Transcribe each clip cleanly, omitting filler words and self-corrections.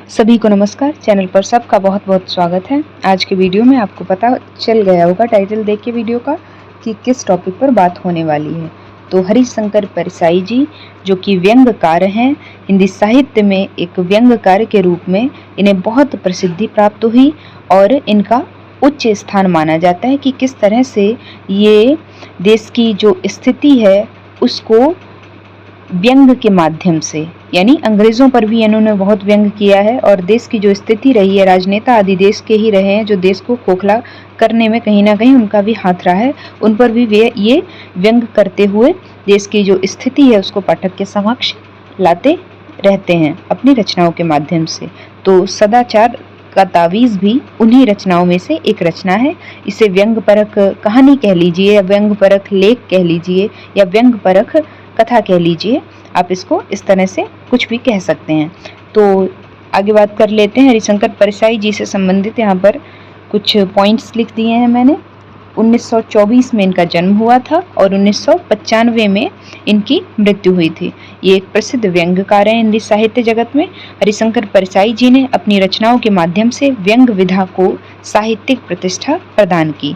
सभी को नमस्कार। चैनल पर सबका बहुत बहुत स्वागत है। आज के वीडियो में आपको पता चल गया होगा टाइटल देख के वीडियो का कि किस टॉपिक पर बात होने वाली है। तो हरिशंकर परसाई जी जो कि व्यंग्यकार हैं, हिंदी साहित्य में एक व्यंग्यकार के रूप में इन्हें बहुत प्रसिद्धि प्राप्त हुई और इनका उच्च स्थान माना जाता है कि किस तरह से ये देश की जो स्थिति है उसको व्यंग के माध्यम से, यानी अंग्रेजों पर भी इन्होंने बहुत व्यंग किया है और देश की जो स्थिति रही है, राजनेता आदि देश के ही रहे हैं जो देश को खोखला करने में कहीं ना कहीं उनका भी हाथ रहा है, उन पर भी वे ये व्यंग करते हुए देश की जो स्थिति है उसको पाठक के समक्ष लाते रहते हैं अपनी रचनाओं के माध्यम से। तो सदाचार का तावीज़ भी उन्हीं रचनाओं में से एक रचना है। इसे व्यंग परक कहानी कह लीजिए या व्यंग परक लेख कह लीजिए या व्यंग परक कथा कह लीजिए, आप इसको इस तरह से कुछ भी कह सकते हैं। तो आगे बात कर लेते हैं। हरिशंकर परसाई जी से संबंधित यहाँ पर कुछ पॉइंट्स लिख दिए हैं मैंने। 1924 में इनका जन्म हुआ था और 1995 में इनकी मृत्यु हुई थी। ये एक प्रसिद्ध व्यंग्यकार हैं हिंदी साहित्य जगत में। हरिशंकर परसाई जी ने अपनी रचनाओं के माध्यम से व्यंग्य विधा को साहित्यिक प्रतिष्ठा प्रदान की।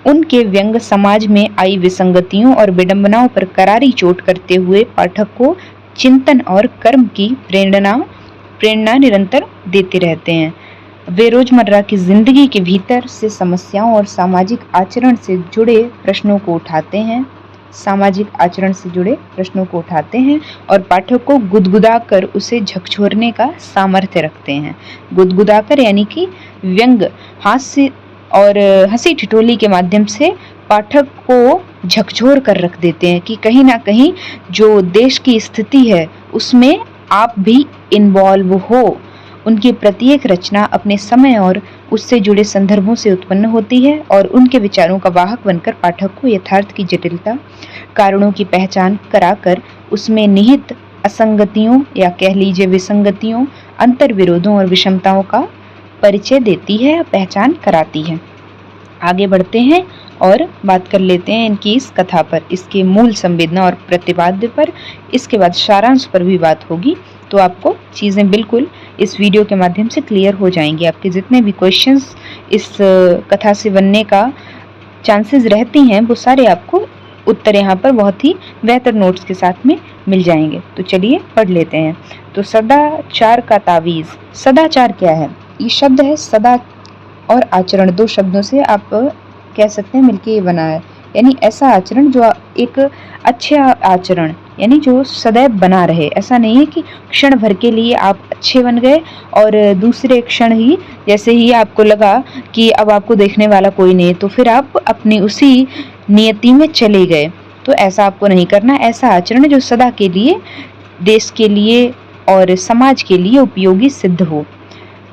उनके व्यंग्य समाज में आई विसंगतियों और विडंबनाओं पर करारी चोट करते हुए पाठक को चिंतन और कर्म की प्रेरणा निरंतर देते रहते हैं। वे रोजमर्रा की जिंदगी के भीतर से समस्याओं और सामाजिक आचरण से जुड़े प्रश्नों को उठाते हैं और पाठक को गुदगुदाकर उसे झकझोरने का सामर्थ्य रखते हैं। गुदगुदाकर यानी कि व्यंग, हास्य और हंसी ठिठोली के माध्यम से पाठक को झकझोर कर रख देते हैं कि कहीं ना कहीं जो देश की स्थिति है उसमें आप भी इन्वॉल्व हो। उनकी प्रत्येक रचना अपने समय और उससे जुड़े संदर्भों से उत्पन्न होती है और उनके विचारों का वाहक बनकर पाठक को यथार्थ की जटिलता, कारणों की पहचान कराकर उसमें निहित असंगतियों या कह लीजिए विसंगतियों, अंतर विरोधों और विषमताओं का परिचय देती है, पहचान कराती है। आगे बढ़ते हैं और बात कर लेते हैं इनकी इस कथा पर, इसके मूल संवेदना और प्रतिपाद्य पर। इसके बाद सारांश पर भी बात होगी, तो आपको चीज़ें बिल्कुल इस वीडियो के माध्यम से क्लियर हो जाएंगी। आपके जितने भी क्वेश्चंस इस कथा से बनने का चांसेस रहती हैं वो सारे आपको उत्तर यहाँ पर बहुत ही बेहतर नोट्स के साथ में मिल जाएंगे। तो चलिए पढ़ लेते हैं। तो सदाचार का तावीज़। सदाचार क्या है? ये शब्द है सदा और आचरण, दो शब्दों से आप कह सकते हैं मिलके ये बना है, यानी ऐसा आचरण जो एक अच्छा आचरण, यानी जो सदैव बना रहे। ऐसा नहीं है कि क्षण भर के लिए आप अच्छे बन गए और दूसरे क्षण ही जैसे ही आपको लगा कि अब आपको देखने वाला कोई नहीं तो फिर आप अपनी उसी नियति में चले गए। तो ऐसा आपको नहीं करना। ऐसा आचरण जो सदा के लिए, देश के लिए और समाज के लिए उपयोगी सिद्ध हो।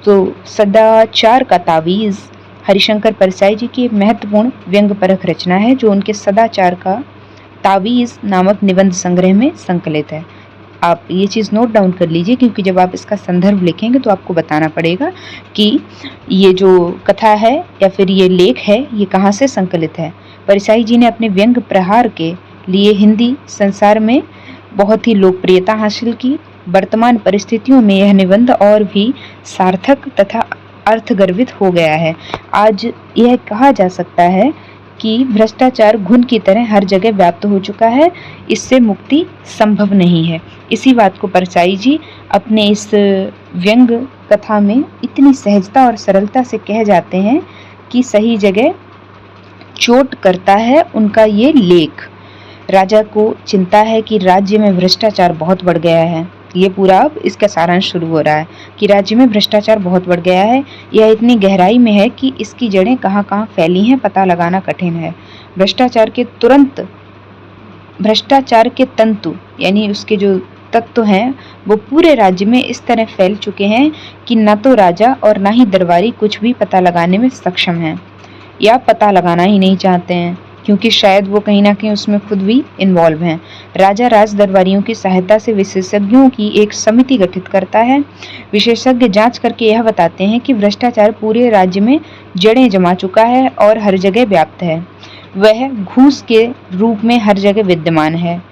तो सदाचार का तावीज़ हरिशंकर परसाई जी की महत्वपूर्ण व्यंग्य परक रचना है जो उनके सदाचार का तावीज़ नामक निबंध संग्रह में संकलित है। आप ये चीज़ नोट डाउन कर लीजिए क्योंकि जब आप इसका संदर्भ लिखेंगे तो आपको बताना पड़ेगा कि ये जो कथा है या फिर ये लेख है ये कहाँ से संकलित है। परसाई जी ने अपने व्यंग्य प्रहार के लिए हिंदी संसार में बहुत ही लोकप्रियता हासिल की। वर्तमान परिस्थितियों में यह निबंध और भी सार्थक तथा अर्थगर्भित हो गया है। आज यह कहा जा सकता है कि भ्रष्टाचार घुन की तरह हर जगह व्याप्त हो चुका है, इससे मुक्ति संभव नहीं है। इसी बात को परसाई जी अपने इस व्यंग कथा में इतनी सहजता और सरलता से कह जाते हैं कि सही जगह चोट करता है उनका ये लेख। राजा को चिंता है कि राज्य में भ्रष्टाचार बहुत बढ़ गया है। ये पूरा अब इसका सारांश शुरू हो रहा है कि राज्य में भ्रष्टाचार बहुत बढ़ गया है। यह इतनी गहराई में है कि इसकी जड़ें कहाँ कहाँ फैली हैं पता लगाना कठिन है। भ्रष्टाचार के तंतु यानी उसके जो तत्व हैं वो पूरे राज्य में इस तरह फैल चुके हैं कि न तो राजा और न ही दरबारी कुछ भी पता लगाने में सक्षम हैं या पता लगाना ही नहीं चाहते हैं, क्योंकि शायद वो कहीं ना कहीं उसमें खुद भी इन्वॉल्व हैं। राजा राज दरबारियों की सहायता से विशेषज्ञों की एक समिति गठित करता है। विशेषज्ञ जांच करके यह बताते हैं कि भ्रष्टाचार पूरे राज्य में जड़ें जमा चुका है और हर जगह व्याप्त है। वह घूस के रूप में हर जगह विद्यमान है,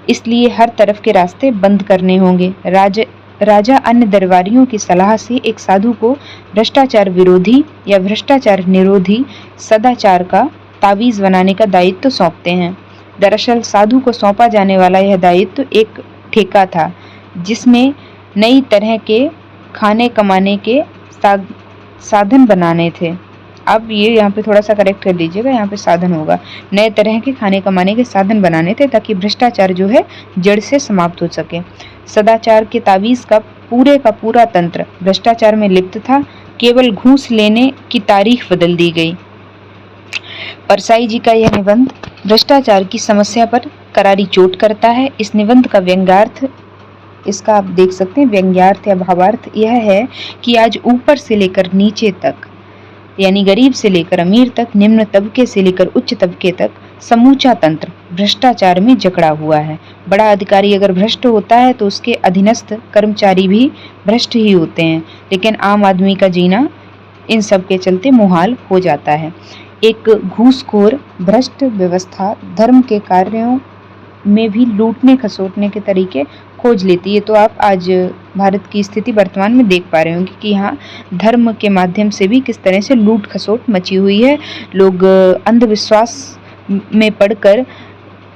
इसलिए हर तरफ के रास्ते बंद करने होंगे। राजा अन्य दरबारियों की सलाह से एक साधु को भ्रष्टाचार विरोधी या भ्रष्टाचार निरोधी सदाचार का तावीज बनाने का दायित्व सौंपते हैं। दरअसल साधु को सौंपा जाने वाला यह दायित्व एक ठेका था, जिसमें नई तरह के खाने कमाने के साधन बनाने थे। अब ये यहाँ पे थोड़ा सा करेक्ट कर दीजिएगा, यहाँ पे साधन होगा, नए तरह के खाने कमाने के साधन बनाने थे ताकि भ्रष्टाचार जो है जड़ से समाप्त हो सके। सदाचार के तावीज का पूरा तंत्र भ्रष्टाचार में लिप्त था। केवल घूस लेने की तारीख बदल दी गई। परसाई जी का यह निबंध भ्रष्टाचार की समस्या पर करारी चोट करता है। इस निबंध का व्यंग्यार्थ, इसका आप देख सकते हैं व्यंग्यार्थ या भावार्थ यह है कि आज ऊपर से लेकर नीचे तक, यानी गरीब से लेकर अमीर तक, निम्न तबके से लेकर उच्च तबके तक समूचा तंत्र भ्रष्टाचार में जकड़ा हुआ है। बड़ा अधिकारी अगर भ्रष्ट होता है तो उसके अधीनस्थ कर्मचारी भी भ्रष्ट ही होते हैं, लेकिन आम आदमी का जीना इन सब के चलते मुहाल हो जाता है। एक घूसखोर भ्रष्ट व्यवस्था धर्म के कार्यों में भी लूटने खसोटने के तरीके खोज लेती है। तो आप आज भारत की स्थिति वर्तमान में देख पा रहे होंगे कि यहाँ धर्म के माध्यम से भी किस तरह से लूट खसोट मची हुई है। लोग अंधविश्वास में पड़कर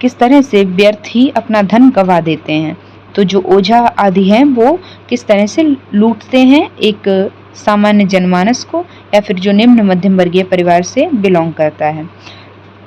किस तरह से व्यर्थ ही अपना धन गंवा देते हैं। तो जो ओझा आदि हैं वो किस तरह से लूटते हैं एक सामान्य जनमानस को, या फिर जो निम्न मध्यम वर्गीय परिवार से बिलोंग करता है।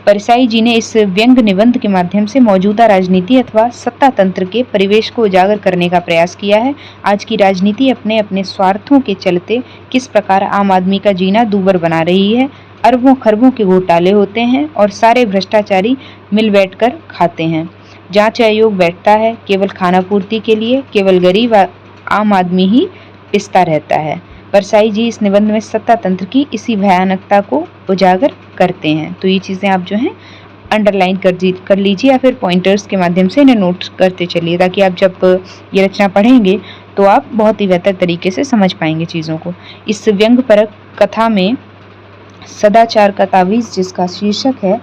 परसाई जी ने इस व्यंग निबंध के माध्यम से मौजूदा राजनीति अथवा सत्ता तंत्र के परिवेश को उजागर करने का प्रयास किया है। आज की राजनीति अपने अपने स्वार्थों के चलते किस प्रकार आम आदमी का जीना दूभर बना रही है। अरबों खरबों के घोटाले होते हैं और सारे भ्रष्टाचारी मिल बैठकर खाते हैं। जांच आयोग बैठता है केवल खाना पूर्ति के लिए, केवल गरीब आम आदमी ही पिसता रहता है। परसाई जी इस निबंध में सत्ता तंत्र की इसी भयानकता को उजागर करते हैं। तो ये चीज़ें आप जो हैं अंडरलाइन कर लीजिए या फिर पॉइंटर्स के माध्यम से इन्हें नोट करते चलिए, ताकि आप जब ये रचना पढ़ेंगे तो आप बहुत ही बेहतर तरीके से समझ पाएंगे चीज़ों को। इस व्यंग्यपरक कथा में सदाचार का तावीज़, जिसका शीर्षक है,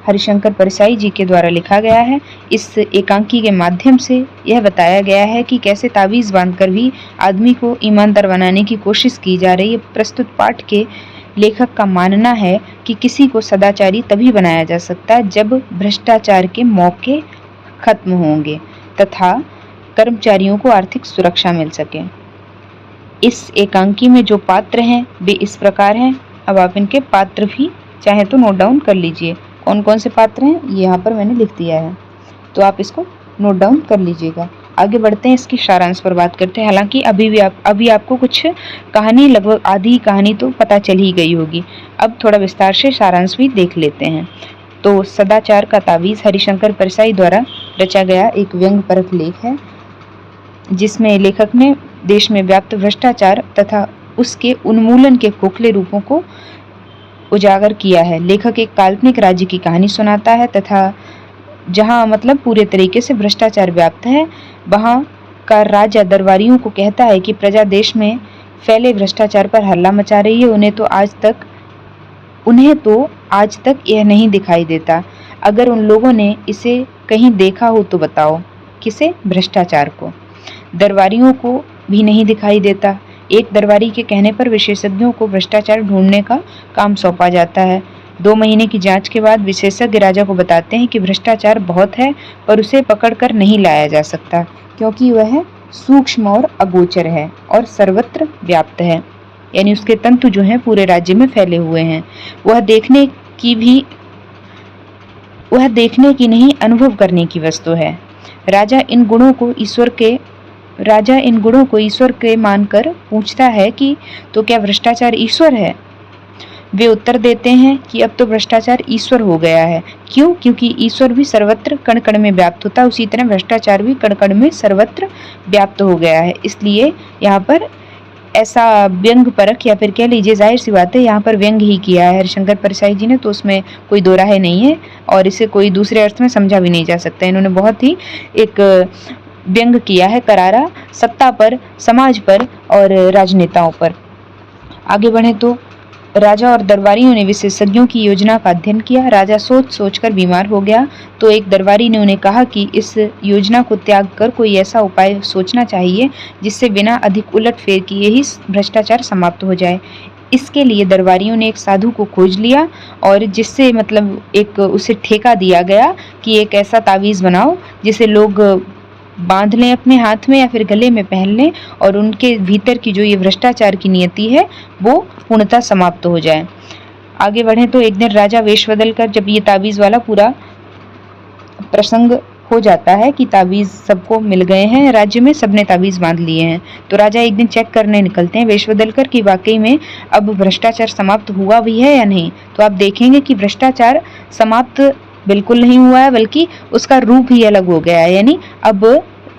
हरिशंकर परसाई जी के द्वारा लिखा गया है। इस एकांकी के माध्यम से यह बताया गया है कि कैसे तावीज़ बांधकर भी आदमी को ईमानदार बनाने की कोशिश की जा रही है। प्रस्तुत पाठ के लेखक का मानना है कि किसी को सदाचारी तभी बनाया जा सकता है जब भ्रष्टाचार के मौके खत्म होंगे तथा कर्मचारियों को आर्थिक सुरक्षा मिल सके। इस एकांकी में जो पात्र हैं वे इस प्रकार हैं। अब आप इनके पात्र भी चाहे तो नोट डाउन कर लीजिए, कौन कौन से पात्र हैं ये यहाँ पर मैंने लिख दिया है, तो आप इसको नोट डाउन कर लीजिएगा। आगे बढ़ते हैं, इसकी सारांश पर बात करते हैं। हालांकि अभी आपको कुछ कहानी, लगभग आधी कहानी तो पता चल ही गई होगी। अब थोड़ा विस्तार से सारांश भी देख लेते हैं। तो सदाचार का तावीज़ हरिशंकर परसाई द्वारा रचा गया एक व्यंग्यपरक लेख है, जिसमें लेखक ने देश में व्याप्त भ्रष्टाचार तथा उसके उन्मूलन के खोखले रूपों को उजागर किया है। लेखक एक काल्पनिक राज्य की कहानी सुनाता है तथा जहाँ मतलब पूरे तरीके से भ्रष्टाचार व्याप्त है, वहाँ का राजा दरबारियों को कहता है कि प्रजा देश में फैले भ्रष्टाचार पर हल्ला मचा रही है। उन्हें तो आज तक यह नहीं दिखाई देता। अगर उन लोगों ने इसे कहीं देखा हो तो बताओ। किसे? भ्रष्टाचार को। दरबारियों को भी नहीं दिखाई देता। एक दरबारी के कहने पर विशेषज्ञों को भ्रष्टाचार ढूंढने का काम सौंपा जाता है। 2 महीने की जांच के बाद विशेषज्ञ राजा को बताते हैं कि भ्रष्टाचार बहुत है, पर उसे पकड़कर नहीं लाया जा सकता, क्योंकि वह सूक्ष्म और अगोचर है और सर्वत्र व्याप्त है, यानी उसके तंतु जो हैं पूरे राज्य में फैले हुए हैं। वह देखने की नहीं, अनुभव करने की वस्तु है। राजा इन गुणों को ईश्वर के मानकर पूछता है कि तो क्या भ्रष्टाचार ईश्वर है? वे उत्तर देते हैं कि अब तो भ्रष्टाचार ईश्वर हो गया है। क्यों? क्योंकि ईश्वर भी सर्वत्र कण कण में व्याप्त होता है, उसी तरह भ्रष्टाचार भी कण कण में सर्वत्र व्याप्त हो गया है। इसलिए यहाँ पर ऐसा व्यंग परख, या फिर कह लीजिए जाहिर सी बात है यहाँ पर व्यंग ही किया है हरिशंकर परसाई जी ने, तो उसमें कोई दो राय नहीं है और इसे कोई दूसरे अर्थ में समझा भी नहीं जा सकता। इन्होंने बहुत ही एक व्यंग किया है करारा सत्ता पर, समाज पर और राजनेताओं पर। आगे बढ़े तो राजा और दरबारियों ने विशेषज्ञों की योजना का अध्ययन किया। राजा सोच सोचकर बीमार हो गया, तो एक दरबारी ने उन्हें कहा कि इस योजना को त्याग कर कोई ऐसा उपाय सोचना चाहिए जिससे बिना अधिक उलटफेर किए ही भ्रष्टाचार समाप्त हो जाए। इसके लिए दरबारियों ने एक साधु को खोज लिया और जिससे मतलब एक उसे ठेका दिया गया कि एक ऐसा तावीज़ बनाओ जिसे लोग बांध लें अपने हाथ में या फिर गले में पहन लें और उनके भीतर की जो ये भ्रष्टाचार की नियति है वो पूर्णतः समाप्त हो जाए। आगे बढ़ें तो एक दिन राजा वेश बदल कर, जब ये तावीज़ वाला पूरा प्रसंग हो जाता है कि तावीज़ सबको मिल गए हैं, राज्य में सबने तावीज़ बांध लिए हैं, तो राजा एक दिन चेक करने निकलते हैं वेश बदल कर कि वाकई में अब भ्रष्टाचार समाप्त हुआ भी है या नहीं। तो आप देखेंगे कि भ्रष्टाचार समाप्त बिल्कुल नहीं हुआ है, बल्कि उसका रूप ही अलग हो गया है। यानी अब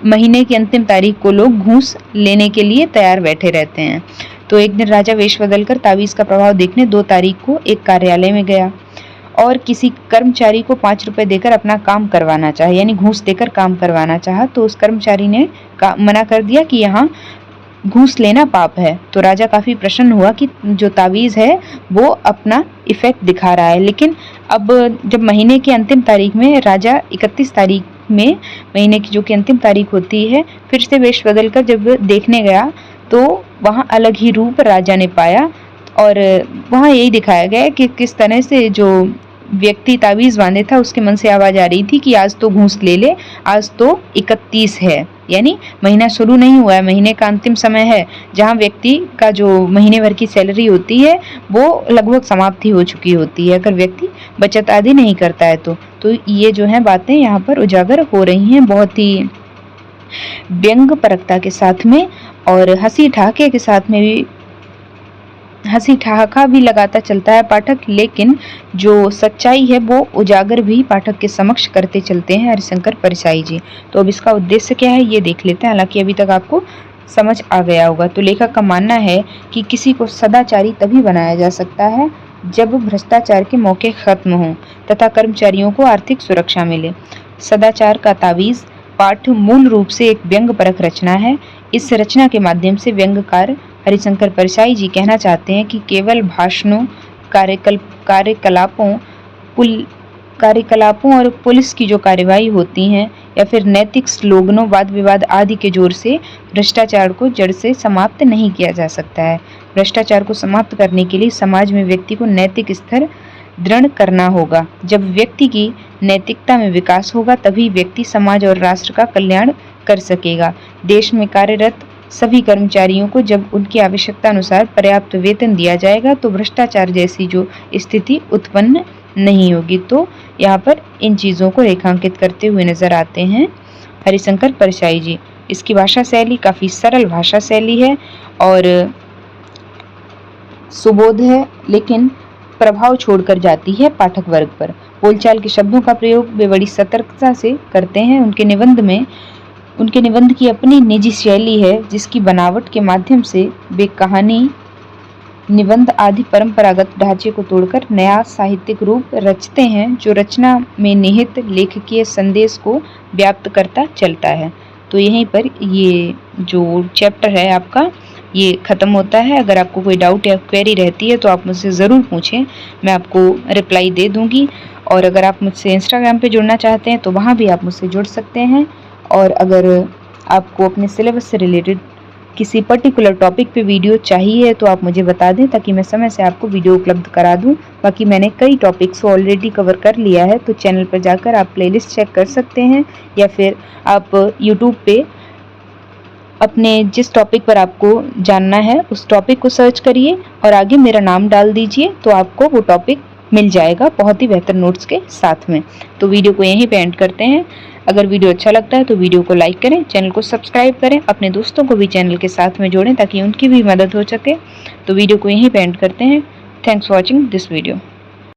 महीने की अंतिम तारीख को लोग घूस लेने के लिए तैयार बैठे रहते हैं। तो एक दिन राजा वेश बदलकर तावीज़ का प्रभाव देखने 2 तारीख को एक कार्यालय में गया और किसी कर्मचारी को 5 रुपए देकर अपना काम करवाना चाहा, यानी घूस देकर काम करवाना चाहा। तो उस कर्मचारी ने मना कर दिया कि यहाँ घूस लेना पाप है। तो राजा काफ़ी प्रसन्न हुआ कि जो तावीज़ है वो अपना इफेक्ट दिखा रहा है। लेकिन अब जब महीने की अंतिम तारीख में राजा 31 तारीख में महीने की जो कि अंतिम तारीख होती है, फिर से वेश बदल कर जब देखने गया तो वहाँ अलग ही रूप राजा ने पाया और वहाँ यही दिखाया गया है कि किस तरह से जो व्यक्ति तावीज़ बांधे था उसके मन से आवाज़ आ रही थी कि आज तो घूस ले ले, आज तो 31 है, यानी महीना शुरू नहीं हुआ है, महीने का अंतिम समय है, जहाँ व्यक्ति का जो महीने भर की सैलरी होती है वो लगभग समाप्ति हो चुकी होती है अगर व्यक्ति बचत आदि नहीं करता है। तो ये जो है बातें यहाँ पर उजागर हो रही हैं बहुत ही व्यंग परकता के साथ में और हंसी ठहाके के साथ में भी। हंसी ठहाका भी लगाता चलता है पाठक, लेकिन जो सच्चाई है वो उजागर भी पाठक के समक्ष करते चलते हैं हरिशंकर परसाई जी। तो अब इसका उद्देश्य क्या है ये देख लेते हैं। हालांकि अभी तक आपको समझ आ गया होगा। तो लेखक का मानना है कि किसी को सदाचारी तभी बनाया जा सकता है जब भ्रष्टाचार के मौके खत्म हों तथा कर्मचारियों को आर्थिक सुरक्षा मिले। सदाचार का तावीज़ पाठ मूल रूप से एक व्यंग परक रचना है। इस रचना के माध्यम से व्यंगकार हरिशंकर परसाई जी कहना चाहते हैं कि केवल भाषणों, कार्यकलापों और पुलिस की जो कार्यवाही होती हैं या फिर नैतिक स्लोगनों, वाद विवाद आदि के जोर से भ्रष्टाचार को जड़ से समाप्त नहीं किया जा सकता है। भ्रष्टाचार को समाप्त करने के लिए समाज में व्यक्ति को नैतिक स्तर दृढ़ करना होगा। जब व्यक्ति की नैतिकता में विकास होगा तभी व्यक्ति समाज और राष्ट्र का कल्याण कर सकेगा। देश में कार्यरत सभी कर्मचारियों को जब उनकी आवश्यकता अनुसार पर्याप्त वेतन दिया जाएगा तो भ्रष्टाचार जैसी जो स्थिति उत्पन्न नहीं होगी। तो यहाँ पर इन चीज़ों को रेखांकित करते हुए नजर आते हैं हरिशंकर परसाई जी। इसकी भाषा शैली काफ़ी सरल भाषा शैली है और सुबोध है, लेकिन प्रभाव छोड़कर जाती है पाठक वर्ग पर। बोलचाल के शब्दों का प्रयोग वे बड़ी सतर्कता से करते हैं। उनके निबंध की अपनी निजी शैली है जिसकी बनावट के माध्यम से वे कहानी, निबंध आदि परंपरागत ढांचे को तोड़कर नया साहित्यिक रूप रचते हैं जो रचना में निहित लेखकीय संदेश को व्याप्त करता चलता है। तो यहीं पर ये जो चैप्टर है आपका ये ख़त्म होता है। अगर आपको कोई डाउट या क्वेरी रहती है तो आप मुझसे ज़रूर पूछें, मैं आपको रिप्लाई दे दूँगी। और अगर आप मुझसे इंस्टाग्राम पे जुड़ना चाहते हैं तो वहाँ भी आप मुझसे जुड़ सकते हैं। और अगर आपको अपने सिलेबस से रिलेटेड किसी पर्टिकुलर टॉपिक पे वीडियो चाहिए तो आप मुझे बता दें ताकि मैं समय से आपको वीडियो उपलब्ध करा दूं। बाकी मैंने कई टॉपिक्स को ऑलरेडी कवर कर लिया है, तो चैनल पर जाकर आप प्लेलिस्ट चेक कर सकते हैं या फिर आप यूट्यूब पे अपने जिस टॉपिक पर आपको जानना है उस टॉपिक को सर्च करिए और आगे मेरा नाम डाल दीजिए तो आपको वो टॉपिक मिल जाएगा बहुत ही बेहतर नोट्स के साथ में। तो वीडियो को यहीं पे एंड करते हैं। अगर वीडियो अच्छा लगता है तो वीडियो को लाइक करें, चैनल को सब्सक्राइब करें, अपने दोस्तों को भी चैनल के साथ में जोड़ें ताकि उनकी भी मदद हो सके। तो वीडियो को यहीं पे एंड करते हैं। Thanks for watching this video.